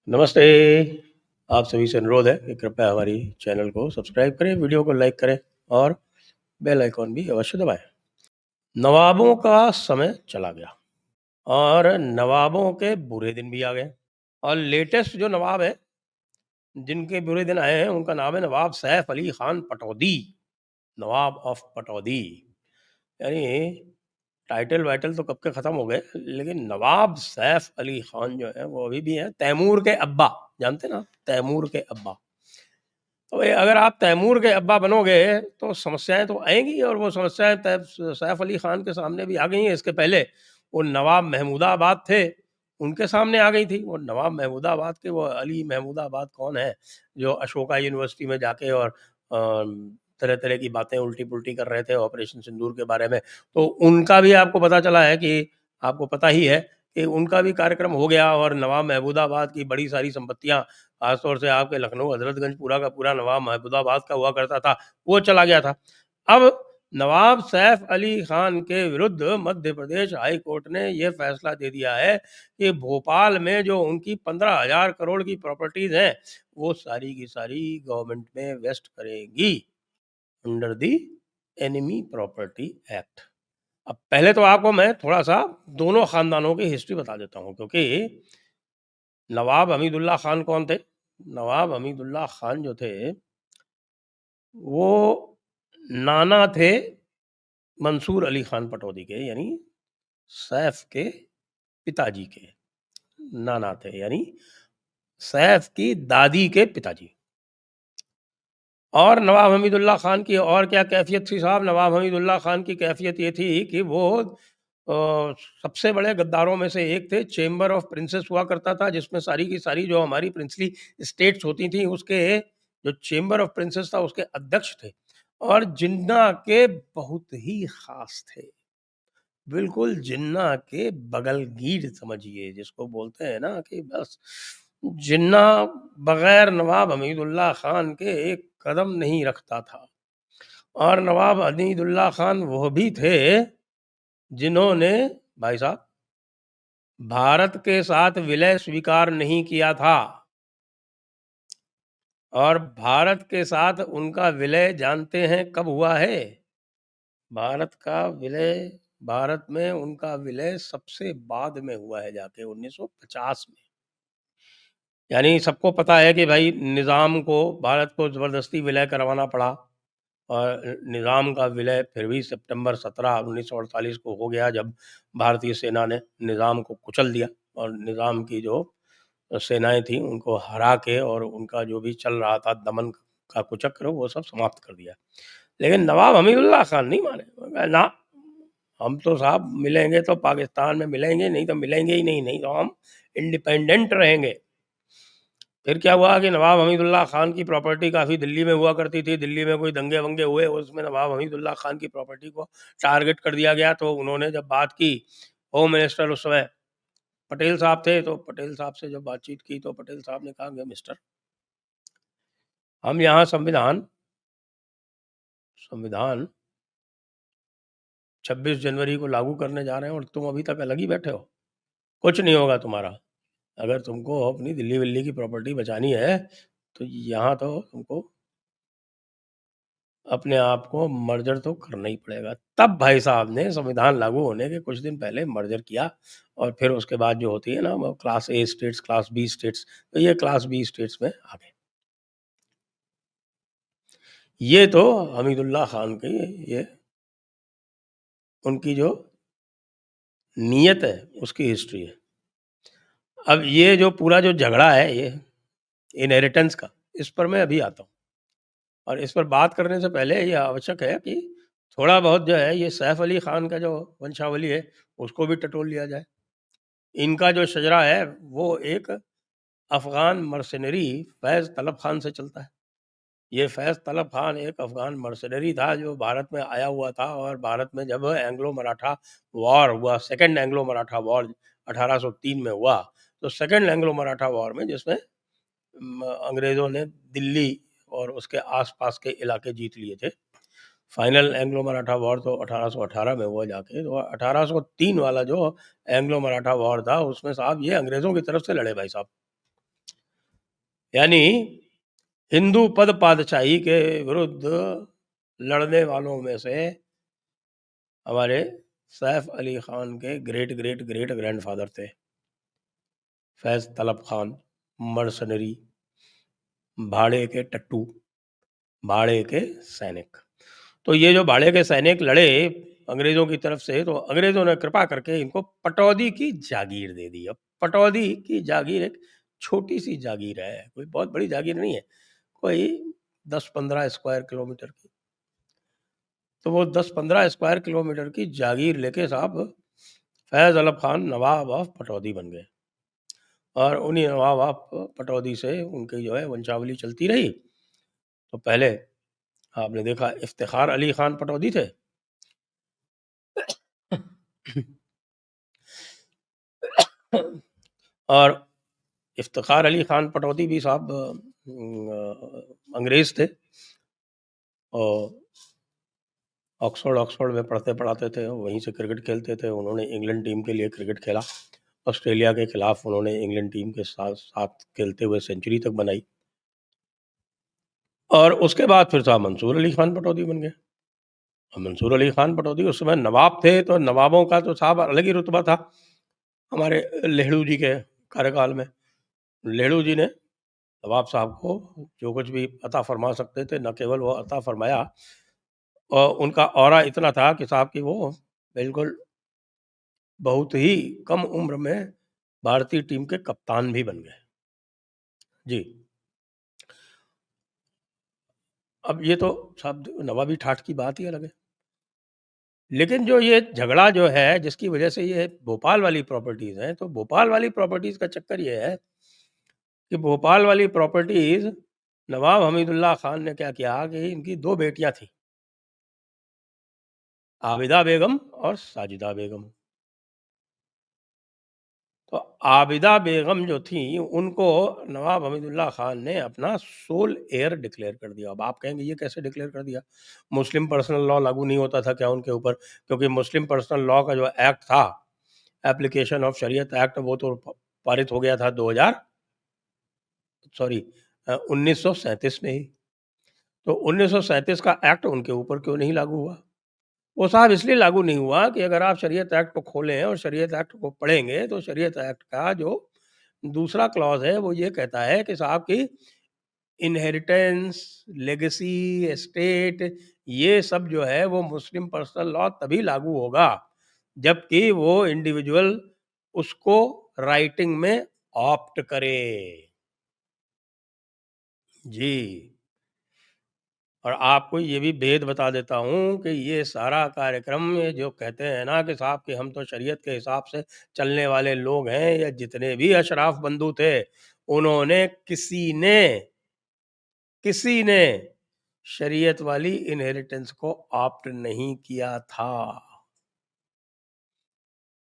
नमस्ते। आप सभी से अनुरोध है कि कृपया हमारी चैनल को सब्सक्राइब करें, वीडियो को लाइक करें और बेल आइकॉन भी अवश्य दबाएं। नवाबों का समय चला गया और नवाबों के बुरे दिन भी आ गए। और लेटेस्ट जो नवाब है, जिनके बुरे दिन आए हैं, उनका नाम है नवाब सैफ अली खान पटौदी, नवाब ऑफ पटौदी। यानी टाइटल वाइटल तो कब के खत्म हो गए, लेकिन नवाब सैफ अली खान जो है वो अभी भी हैं। तैमूर के अब्बा, जानते ना, तैमूर के अब्बा। तो ये अगर आप तैमूर के अब्बा बनोगे तो समस्याएं तो आएंगी, और वो समस्याएं सैफ अली खान के सामने भी आ गई हैं। इसके पहले वो नवाब महमूदाबाद थे, उनके सामने आ गई थी। वो नवाब महमूदाबाद के, वो अली महमूदाबाद कौन है जो अशोका यूनिवर्सिटी में जाके और तरह तरह की बातें उल्टी पुल्टी कर रहे थे ऑपरेशन सिंदूर के बारे में। तो उनका भी आपको पता चला है कि, आपको पता ही है कि उनका भी कार्यक्रम हो गया, और नवाब महमूदाबाद की बड़ी सारी संपत्तियां, खासतौर से आपके लखनऊ हजरतगंज पूरा का पूरा नवाब महमूदाबाद का हुआ करता था, वो चला गया था। अब नवाब सैफ अली खान के विरुद्ध मध्य प्रदेश हाई कोर्ट ने यह फैसला दे दिया है कि भोपाल में जो उनकी 15,000 करोड़ की प्रॉपर्टीज हैं, वो सारी की सारी गवर्नमेंट में वेस्ट करेगी under the enemy property act. अब पहले तो आपको मैं थोड़ा सा दोनों खानदानों की हिस्ट्री बता देता हूँ, क्योंकि नवाब हमीदुल्ला खान कौन थे? नवाब हमीदुल्ला खान जो थे, वो नाना थे मंसूर अली खान पटौदी के, यानी सैफ के पिताजी के नाना थे, यानी सैफ की दादी के पिताजी। और नवाब हमीदुल्ला खान की और क्या कैफियत थी साहब? नवाब हमीदुल्ला खान की कैफियत ये थी कि वो सबसे बड़े गद्दारों में से एक थे। चेंबर ऑफ प्रिंसेस हुआ करता था, जिसमें सारी की सारी जो हमारी प्रिंसली स्टेट्स होती थी, उसके जो चेंबर ऑफ प्रिंसेस था उसके अध्यक्ष थे, और जिन्ना के बहुत ही खास थे। बिल्कुल जिन्ना के बगलगीर समझिए, जिसको बोलते हैं ना कि बस जिन्ना बगैर नवाब हमीदुल्ला खान के एक कदम नहीं रखता था। और नवाब हमीदुल्ला खान वो भी थे जिन्होंने, भाई साहब, भारत के साथ विलय स्वीकार नहीं किया था। और भारत के साथ उनका विलय जानते हैं कब हुआ है? भारत का विलय, भारत में उनका विलय सबसे बाद में हुआ है, जाके 1950 में। यानी सबको पता है कि भाई निज़ाम को, भारत को ज़बरदस्ती विलय करवाना पड़ा, और निज़ाम का विलय फिर भी सितंबर 17 1948 को हो गया, जब भारतीय सेना ने निज़ाम को कुचल दिया, और निज़ाम की जो सेनाएं थी उनको हरा के, और उनका जो भी चल रहा था दमन का कुचक्र, वो सब समाप्त कर दिया। लेकिन नवाब हमीदुल्लाह खान नहीं माने। वो कहा, ना, हम तो साहब मिलेंगे तो पाकिस्तान में मिलेंगे, नहीं तो मिलेंगे ही नहीं, नहीं तो हम इंडिपेंडेंट रहेंगे। फिर क्या हुआ कि नवाब हमीदुल्लाह खान की प्रॉपर्टी काफ़ी दिल्ली में हुआ करती थी। दिल्ली में कोई दंगे वंगे हुए, उसमें नवाब हमीदुल्लाह खान की प्रॉपर्टी को टारगेट कर दिया गया। तो उन्होंने जब बात की, होम मिनिस्टर उस समय पटेल साहब थे, तो पटेल साहब से जब बातचीत की तो पटेल साहब ने कहा कि मिस्टर, हम यहाँ संविधान संविधान 26 जनवरी को लागू करने जा रहे हैं, और तुम अभी तक अलग ही बैठे हो। कुछ नहीं होगा तुम्हारा। अगर तुमको अपनी दिल्ली विल्ली की प्रॉपर्टी बचानी है, तो यहाँ तो तुमको अपने आप को मर्जर तो करना ही पड़ेगा। तब भाई साहब ने संविधान लागू होने के कुछ दिन पहले मर्जर किया, और फिर उसके बाद जो होती है ना, वो class A states, class B states, तो ये क्लास बी स्टेट्स में आ गए। ये तो हमीदुल्लाह खान की, ये उनकी जो नीयत है उसकी हिस्ट्री है। अब ये जो पूरा जो झगड़ा है, ये इनहेरिटेंस का, इस पर मैं अभी आता हूँ। और इस पर बात करने से पहले ये आवश्यक है कि थोड़ा बहुत जो है ये सैफ अली खान का जो वंशावली है, उसको भी टटोल लिया जाए। इनका जो शजरा है वो एक अफ़गान मर्सेनरी फैज़ तलब खान से चलता है। ये फैज़ तलब खान एक अफ़गान मर्सेनरी था जो भारत में आया हुआ था, और भारत में जब एंग्लो मराठा वॉर हुआ, सेकंड एंग्लो मराठा वॉर 1803 में हुआ, तो सेकंड एंग्लो मराठा वॉर में, जिसमें अंग्रेज़ों ने दिल्ली और उसके आस-पास के इलाके जीत लिए थे। फाइनल एंग्लो मराठा वॉर तो 1818 में हुआ जाके। तो 1803 वाला जो एंग्लो मराठा वॉर था, उसमें साहब ये अंग्रेज़ों की तरफ से लड़े भाई साहब। यानी हिंदू पद पातशाही के विरुद्ध लड़ने वालों में से हमारे सैफ अली खान के ग्रेट ग्रेट ग्रेट ग्रैंडफादर थे फैज तलब खान, मर्सनरी, भाड़े के टट्टू, भाड़े के सैनिक। तो ये जो भाड़े के सैनिक लड़े अंग्रेजों की तरफ से, तो अंग्रेजों ने कृपा करके इनको पटौदी की जागीर दे दी। अब पटौदी की जागीर एक छोटी सी जागीर है, कोई बहुत बड़ी जागीर नहीं है, कोई 10-15 स्क्वायर किलोमीटर की। तो वो 10-15 स्क्वायर किलोमीटर की जागीर लेके साहब फैज अलब खान नवाब ऑफ पटौदी बन गए, और उन्हीं नवाब ऑफ पटौदी से उनकी जो है वंशावली चलती रही। तो पहले आपने देखा इफ्तिखार अली खान पटौदी थे। और इफ्तिखार अली खान पटौदी भी साहब अंग्रेज थे, और ऑक्सफोर्ड ऑक्सफोर्ड में पढ़ते पढ़ाते थे, वहीं से क्रिकेट खेलते थे। उन्होंने इंग्लैंड टीम के लिए क्रिकेट खेला, ऑस्ट्रेलिया के खिलाफ उन्होंने इंग्लैंड टीम के साथ साथ खेलते हुए सेंचुरी तक बनाई। और उसके बाद फिर साहब मंसूर अली खान पटौदी बन गए। मंसूर अली खान पटौदी उस समय नवाब थे, तो नवाबों का तो साहब अलग ही रुतबा था हमारे नेहरू जी के कार्यकाल में। नेहरू जी ने नवाब साहब को जो कुछ भी अता फरमा सकते थे, न केवल वो अता फरमाया, और उनका ऑरा इतना था कि साहब कि वो बिल्कुल बहुत ही कम उम्र में भारतीय टीम के कप्तान भी बन गए। जी। अब ये तो साहब नवाबी ठाठ की बात ही अलग है। लेकिन जो ये झगड़ा जो है, जिसकी वजह से ये भोपाल वाली प्रॉपर्टीज़ हैं, तो भोपाल वाली प्रॉपर्टीज़ का चक्कर ये है कि भोपाल वाली प्रॉपर्टीज़ नवाब हमीदुल्लाह खान ने क्या किया कि इनकी 2 बेटियाँ थीं, आबिदा बेगम और साजिदा बेगम। तो आबिदा बेगम जो थीं, उनको नवाब हमीदुल्लाह खान ने अपना सोल हेयर डिक्लेयर कर दिया। अब आप कहेंगे ये कैसे डिक्लेयर कर दिया? मुस्लिम पर्सनल लॉ लागू नहीं होता था क्या उनके ऊपर? क्योंकि मुस्लिम पर्सनल लॉ का जो एक्ट था, एप्लीकेशन ऑफ शरीयत एक्ट, वो तो पारित हो गया था 2000 सॉरी 1937 में ही। तो 1937 का एक्ट उनके ऊपर क्यों नहीं लागू हुआ? वो साहब इसलिए लागू नहीं हुआ कि अगर आप शरीयत एक्ट को खोलें और शरीयत एक्ट को पढ़ेंगे, तो शरीयत एक्ट का जो दूसरा क्लॉज़ है, वो ये कहता है कि साहब कि इनहेरिटेंस, लेगेसी, एस्टेट, ये सब जो है वो मुस्लिम पर्सनल लॉ तभी लागू होगा जबकि वो इंडिविजुअल उसको राइटिंग में ऑप्ट करे। जी। और आपको ये भी भेद बता देता हूँ कि ये सारा कार्यक्रम, ये जो कहते हैं ना कि साहब कि हम तो शरीयत के हिसाब से चलने वाले लोग हैं, या जितने भी अशराफ बंधु थे, उन्होंने किसी ने शरीयत वाली इनहेरिटेंस को ऑप्ट नहीं किया था।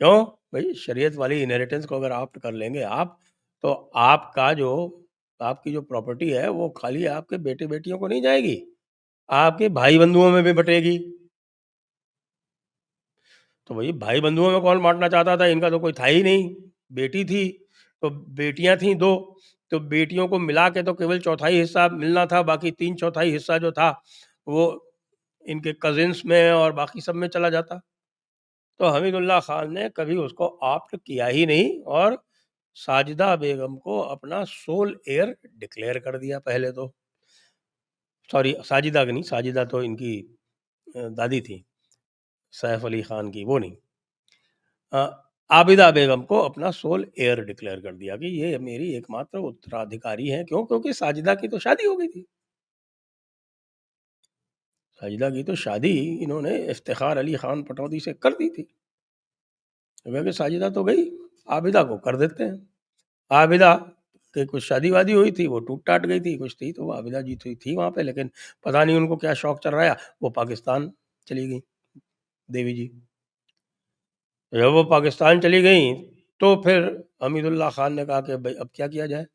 क्यों? भाई शरीयत वाली इनहेरिटेंस को अगर ऑप्ट कर लेंगे आप, तो आपकी जो प्रॉपर्टी है वो खाली आपके बेटे-बेटियों को नहीं जाएगी, आपके भाई-बंधुओं में भी बँटेगी। तो भई भाई बंधुओं में कौन बाँटना चाहता था? इनका तो कोई था ही नहीं। बेटी थी, तो बेटियाँ थीं 2, तो बेटियों को मिला के तो केवल चौथाई हिस्सा मिलना था, बाकी 3/4 हिस्सा जो था, वो इनके कज़िन्स में और बाकी सब में चला जाता। तो हमीदुल्लाह खान ने कभी उसको ऑप्ट किया ही नहीं, और साजिदा बेगम को अपना सोल हेयर डिक्लेयर कर दिया पहले तो। सॉरी, साजिदा की नहीं, साजिदा तो इनकी दादी थी, सैफ अली खान की, वो नहीं। अ, आबिदा बेगम को अपना सोल हेयर डिक्लेयर कर दिया कि ये मेरी एकमात्र उत्तराधिकारी हैं। क्यों? क्योंकि साजिदा की तो शादी हो गई थी। साजिदा की तो शादी इन्होंने इफ्तिखार अली खान पटौदी से कर दी थी। तो कहा कि साजिदा तो गई, आबिदा को कर देते हैं। आबिदा की कुछ शादी-वादी हुई थी, वो टूट-टाट गई थी, कुछ थी, तो वो आबिदा जी थी वहाँ पे, लेकिन पता नहीं उनको क्या शौक चल रहा है, वो पाकिस्तान चली गई, देवी जी। जब वो पाकिस्तान चली गईं, तो फिर हमीदुल्लाह खान ने कहा कि भई अब क्या किया जाए?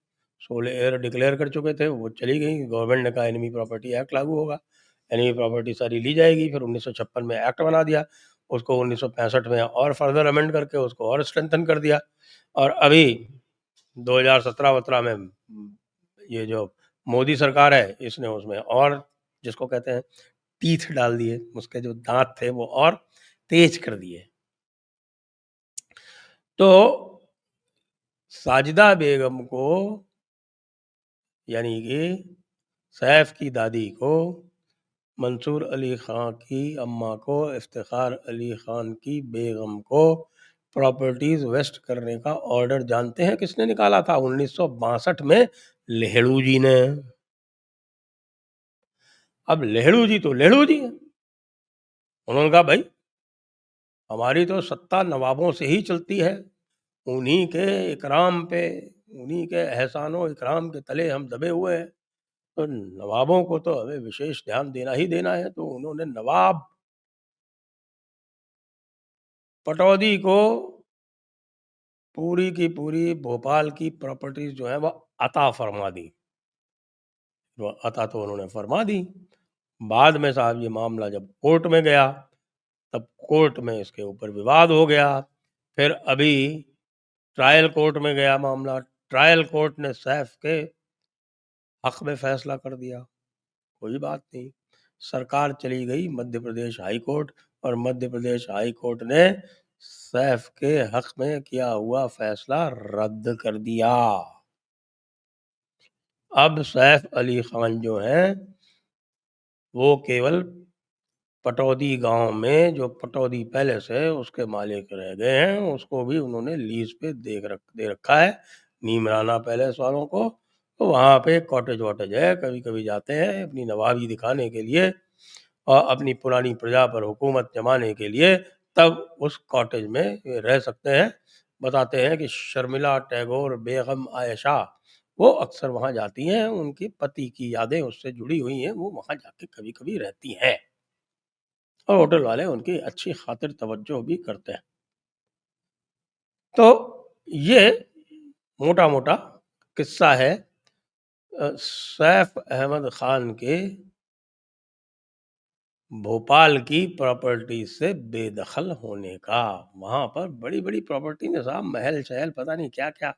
सोल हेयर डिक्लेयर कर चुके थे, वो चली गईं, गवर्नमेंट ने कहा एनिमी प्रॉपर्टी एक्ट लागू होगा, एनिमी प्रॉपर्टी सारी ली जाएगी। फिर 1956 में एक्ट बना दिया, उसको 1965 में और फर्दर अमेंड करके उसको और स्ट्रेंथन कर दिया, और अभी 2017-वत्रह में ये जो मोदी सरकार है इसने उसमें और जिसको कहते हैं टीथ डाल दिए, उसके जो दांत थे वो और तेज कर दिए। तो साजिदा बेगम को यानी कि सैफ की दादी को, मंसूर अली खां की अम्मा को, इफ्तिखार अली खान की बेगम को प्रॉपर्टीज वेस्ट करने का ऑर्डर जानते हैं किसने निकाला था? 1962 में नेहरू जी ने। अब नेहरू जी तो नेहरू जी हैं। उन्होंने कहा भाई हमारी तो सत्ता नवाबों से ही चलती है, उन्हीं के इकराम पे, उन्हीं के एहसानो इकराम के तले हम दबे हुए हैं, तो नवाबों को तो हमें विशेष ध्यान देना ही देना है। तो उन्होंने नवाब पटौदी को पूरी की पूरी भोपाल की प्रॉपर्टीज जो है वह अता फरमा दी। वो अता तो उन्होंने फरमा दी। बाद में साहब ये मामला जब कोर्ट में गया तब कोर्ट में इसके ऊपर विवाद हो गया। फिर अभी ट्रायल कोर्ट में गया मामला, ट्रायल कोर्ट ने सैफ के हक में फैसला कर दिया, कोई बात नहीं। सरकार चली गई मध्य प्रदेश हाई कोर्ट और मध्य प्रदेश हाई कोर्ट ने सैफ के हक में किया हुआ फैसला रद्द कर दिया। अब सैफ अली खान जो है वो केवल पटौदी गांव में जो पटौदी पैलेस है उसके मालिक रह गए हैं। उसको भी उन्होंने लीज पे दे रखा है नीमराना पैलेस वालों को। तो वहाँ पे कॉटेज वॉटेज है, कभी कभी जाते हैं अपनी नवाबी दिखाने के लिए और अपनी पुरानी प्रजा पर हुकूमत जमाने के लिए, तब उस कॉटेज में ये रह सकते हैं। बताते हैं कि शर्मिला टैगोर बेगम आयशा वो अक्सर वहाँ जाती हैं, उनके पति की यादें उससे जुड़ी हुई हैं, वो वहाँ जाके कभी कभी रहती हैं और होटल वाले उनकी अच्छी खातिर तवज्जो भी करते हैं। तो ये मोटा मोटा किस्सा है सैफ अहमद खान के भोपाल की प्रॉपर्टी से बेदखल होने का। वहां पर बड़ी बड़ी प्रॉपर्टी में साहब महल शहल पता नहीं क्या क्या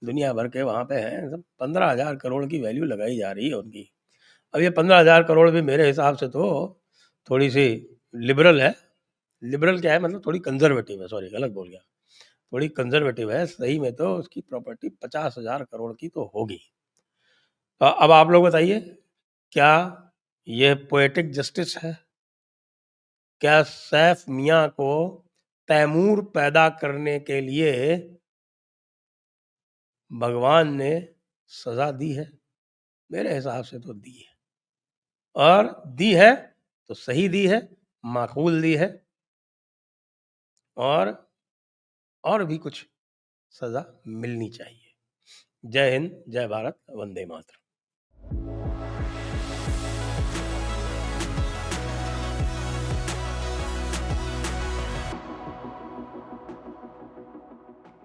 दुनिया भर के वहां पे हैं। सब 15,000 करोड़ की वैल्यू लगाई जा रही है उनकी। अब ये 15,000 करोड़ भी मेरे हिसाब से तो थोड़ी सी लिबरल है। लिबरल क्या है मतलब थोड़ी कंजर्वेटिव है, सॉरी गलत बोल गया, थोड़ी कंजर्वेटिव है। सही में तो उसकी प्रॉपर्टी 50,000 करोड़ की तो होगी। अब आप लोग बताइए, क्या ये पोएटिक जस्टिस है? क्या सैफ मियाँ को तैमूर पैदा करने के लिए भगवान ने सजा दी है? मेरे हिसाब से तो दी है, और दी है तो सही दी है, माकूल दी है, और भी कुछ सजा मिलनी चाहिए। जय हिंद, जय भारत, वंदे मातरम।